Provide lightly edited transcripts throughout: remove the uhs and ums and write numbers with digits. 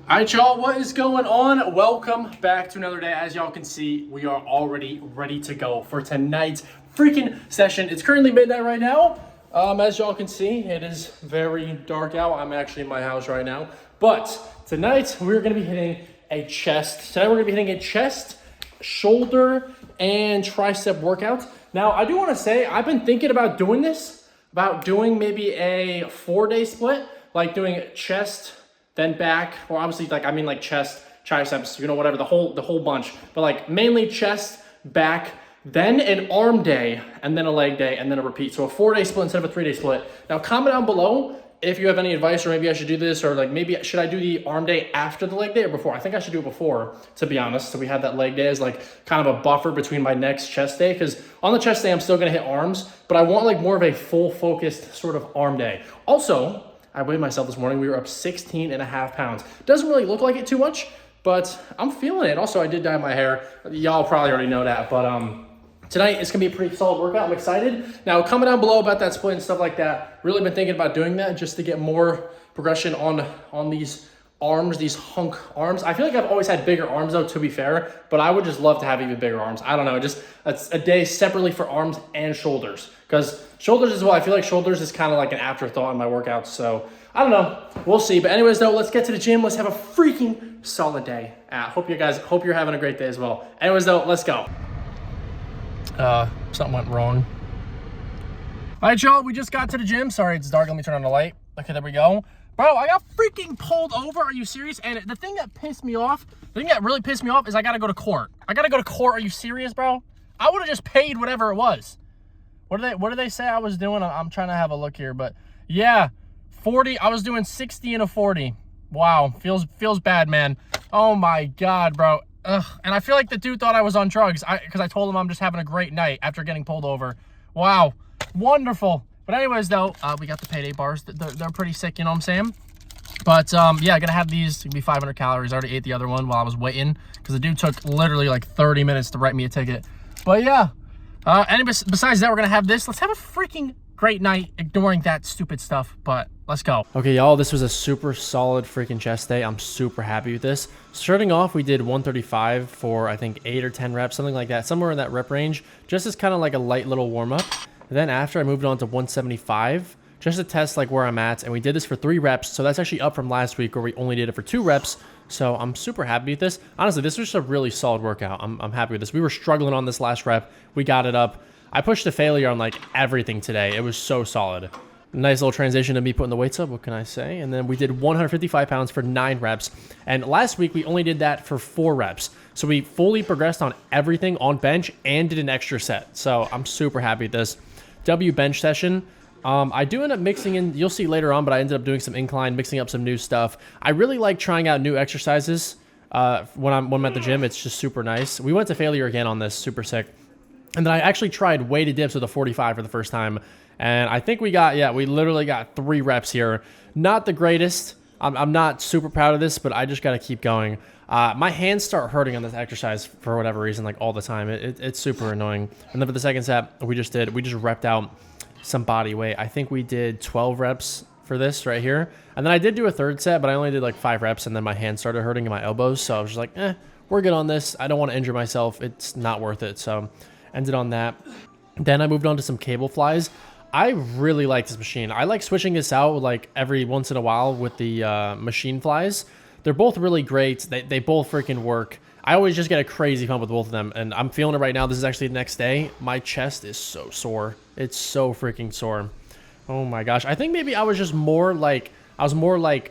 All right, y'all, what is going on? Welcome back to another day. As y'all can see, we are already ready to go for tonight's freaking session. It's currently midnight right now. As y'all can see, it is very dark out. I'm actually in my house right now. But tonight, we're going to be hitting a chest. Tonight, we're going to be hitting a chest, shoulder, and tricep workout. Now, I do want to say, I've been thinking about doing this, about doing maybe a 4-day split, like doing chest, then back, or obviously like chest, triceps, whatever, the whole bunch. But like mainly chest, back, then an arm day, and then a leg day, and then a repeat. So a 4-day split instead of a 3-day split. Now comment down below if you have any advice, or maybe I should do this, or like maybe should I do the arm day after the leg day or before? I think I should do it before, to be honest. So we have that leg day as like kind of a buffer between my next chest day, because on the chest day I'm still gonna hit arms, but I want like more of a full focused sort of arm day. Also, I weighed myself this morning. We were up 16.5 pounds. Doesn't really look like it too much, but I'm feeling it. Also, I did dye my hair. Y'all probably already know that, but tonight it's gonna be a pretty solid workout. I'm excited. Now, comment down below about that split and stuff like that. Really been thinking about doing that just to get more progression on these arms, these hunk arms. I feel like I've always had bigger arms though, to be fair, but I would just love to have even bigger arms. I don't know, just a day separately for arms and shoulders, because shoulders as well, I feel like shoulders is kind of like an afterthought in my workouts. So I don't know, we'll see. But anyways though, let's get to the gym. Let's have a freaking solid day. Hope you're having a great day as well. Anyways though, let's go. Something went wrong. All right, y'all, we just got to the gym. Sorry, it's dark. Let me turn on the light. Okay, there we go. Bro, I got freaking pulled over. Are you serious? And the thing that really pissed me off is I gotta go to court. Are you serious, bro? I would have just paid whatever it was. What do they say I was doing? I'm trying to have a look here, but yeah, 40. I was doing 60 and a 40. Wow, feels bad, man. Oh my God, bro. Ugh. And I feel like the dude thought I was on drugs because I told him I'm just having a great night after getting pulled over. Wow, wonderful. But anyways, though, we got the payday bars. They're pretty sick, you know what I'm saying? But yeah, gonna have these. It's gonna be 500 calories. I already ate the other one while I was waiting, because the dude took literally like 30 minutes to write me a ticket. But yeah, and besides that, we're gonna have this. Let's have a freaking great night ignoring that stupid stuff, but let's go. Okay, y'all, this was a super solid freaking chest day. I'm super happy with this. Starting off, we did 135 for I think 8 or 10 reps, something like that, somewhere in that rep range, just as kind of like a light little warm-up. And then after, I moved on to 175 just to test like where I'm at, and we did this for 3 reps. So that's actually up from last week where we only did it for 2 reps. So I'm super happy with this. Honestly, this was just a really solid workout. I'm happy with this. We were struggling on this last rep. We got it up. I pushed to failure on like everything today. It was so solid. Nice little transition to me putting the weights up. What can I say? And then we did 155 pounds for 9 reps. And last week we only did that for 4 reps. So we fully progressed on everything on bench and did an extra set. So I'm super happy with this. W bench session. I do end up mixing in, you'll see later on, but I ended up doing some incline, mixing up some new stuff. I really like trying out new exercises when I'm at the gym. It's just super nice. We went to failure again on this, super sick. And then I actually tried weighted dips with a 45 for the first time. And I think we literally got 3 reps here. Not the greatest. I'm not super proud of this, but I just got to keep going. My hands start hurting on this exercise for whatever reason, like all the time. It's super annoying. And then for the second set, we just repped out some body weight. I think we did 12 reps for this right here. And then I did do a third set, but I only did like 5 reps, and then my hands started hurting in my elbows. So I was just like, we're good on this. I don't want to injure myself. It's not worth it. So ended on that. Then I moved on to some cable flies. I really like this machine. I like switching this out like every once in a while with the machine flies. They're both really great. They both freaking work. I always just get a crazy pump with both of them, and I'm feeling it right now. This is actually the next day. My chest is so sore. It's so freaking sore. Oh my gosh. I think maybe I was just more like,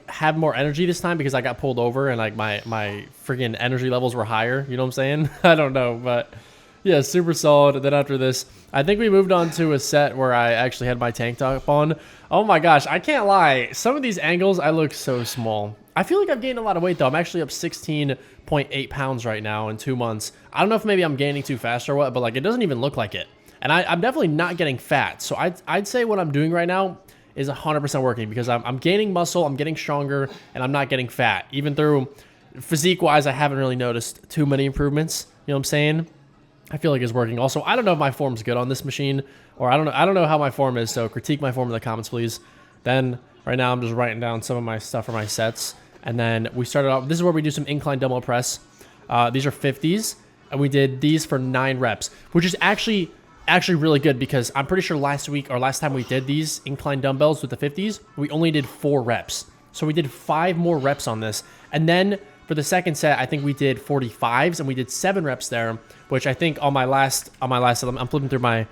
have more energy this time because I got pulled over and like my freaking energy levels were higher. You know what I'm saying? I don't know, but yeah, super solid. And then after this, I think we moved on to a set where I actually had my tank top on. Oh my gosh, I can't lie. Some of these angles, I look so small. I feel like I've gained a lot of weight though. I'm actually up 16.8 pounds right now in 2 months. I don't know if maybe I'm gaining too fast or what, but like it doesn't even look like it. And I'm definitely not getting fat. So I'd say what I'm doing right now is 100% working, because I'm gaining muscle, I'm getting stronger, and I'm not getting fat. Even through physique-wise, I haven't really noticed too many improvements. You know what I'm saying? I feel like it's working. Also, I don't know if my form's good on this machine, or I don't know how my form is, so critique my form in the comments, please. Then, right now, I'm just writing down some of my stuff for my sets. And then we started off, this is where we do some incline dumbbell press. These are 50s, and we did these for 9 reps, which is actually really good because I'm pretty sure last week or last time we did these incline dumbbells with the 50s, we only did 4 reps. So we did 5 more reps on this. And then for the second set, I think we did 45s and we did 7 reps there, which I think on my last, I'm flipping through my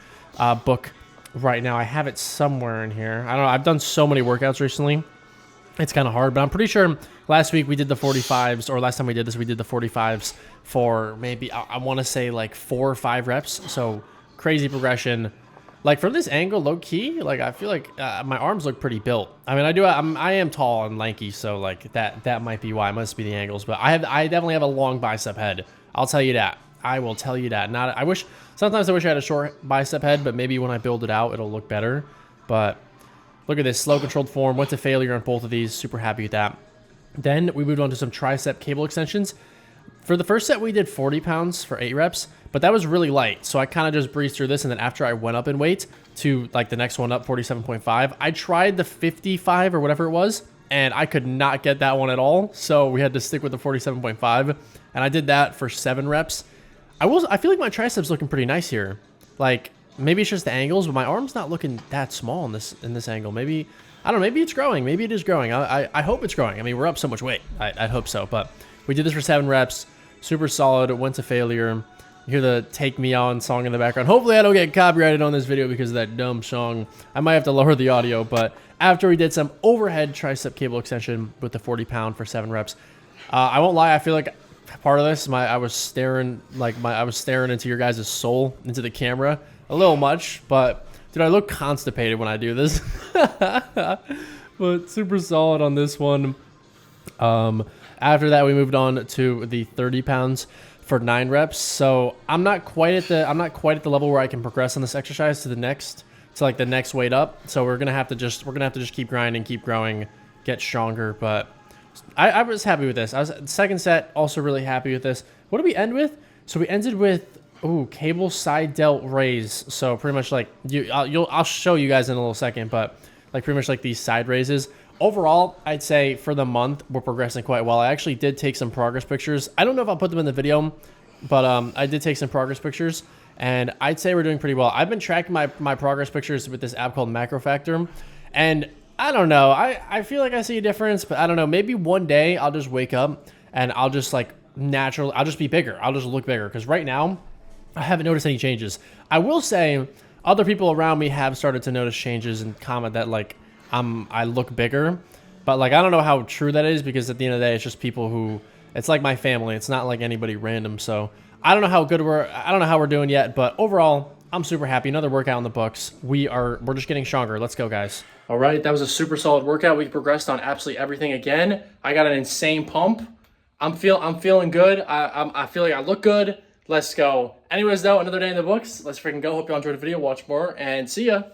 book right now. I have it somewhere in here. I don't know. I've done so many workouts recently. It's kind of hard, but I'm pretty sure last week we did the 45s, or last time we did this, we did the 45s for maybe, I want to say like 4 or 5 reps. So crazy progression. Like from this angle, low key, like I feel like my arms look pretty built. I mean, I am tall and lanky, so like that might be why. It must be the angles, but I definitely have a long bicep head. I'll tell you that. I will tell you that. Sometimes I wish I had a short bicep head, but maybe when I build it out, it'll look better. But look at this, slow controlled form. Went to failure on both of these. Super happy with that. Then we moved on to some tricep cable extensions. For the first set, we did 40 pounds for 8 reps, but that was really light. So I kind of just breezed through this. And then after I went up in weight to like the next one up, 47.5, I tried the 55 or whatever it was, and I could not get that one at all. So we had to stick with the 47.5. And I did that for 7 reps. I feel like my triceps looking pretty nice here. Like maybe it's just the angles, but my arm's not looking that small in this angle. Maybe, I don't know, maybe it's growing. Maybe it is growing. I hope it's growing. I mean, we're up so much weight. I hope so. But we did this for 7 reps. Super solid. It went to failure. You hear the Take Me On song in the background. Hopefully I don't get copyrighted on this video because of that dumb song. I might have to lower the audio, but after we did some overhead tricep cable extension with the 40 pound for 7 reps, I won't lie, I feel like part of this, I was staring into your guys' soul, into the camera a little much, but dude, I look constipated when I do this. But super solid on this one. After that, we moved on to the 30 pounds for 9 reps. So I'm not quite at the level where I can progress on this exercise to the next weight up. So we're gonna have to just keep grinding, keep growing, get stronger. But I was happy with this. Second set, also really happy with this. What did we end with? So we ended with cable side delt raise. So pretty much like I'll show you guys in a little second, but like pretty much like these side raises. Overall, I'd say for the month, we're progressing quite well. I actually did take some progress pictures. I don't know if I'll put them in the video, but I did take some progress pictures, and I'd say we're doing pretty well. I've been tracking my progress pictures with this app called Macro Factor, and I don't know. I feel like I see a difference, but I don't know. Maybe one day I'll just wake up and I'll just like I'll just be bigger. I'll just look bigger, because right now I haven't noticed any changes. I will say other people around me have started to notice changes and comment that like I look bigger, but like I don't know how true that is, because at the end of the day, it's just people who, it's like my family. It's not like anybody random. So I don't know how we're doing yet, but overall, I'm super happy. Another workout in the books. We're just getting stronger. Let's go, guys. All right, that was a super solid workout. We progressed on absolutely everything again. I got an insane pump. I'm feeling good. I feel like I look good. Let's go. Anyways, though, another day in the books. Let's freaking go. Hope you all enjoyed the video. Watch more and see ya.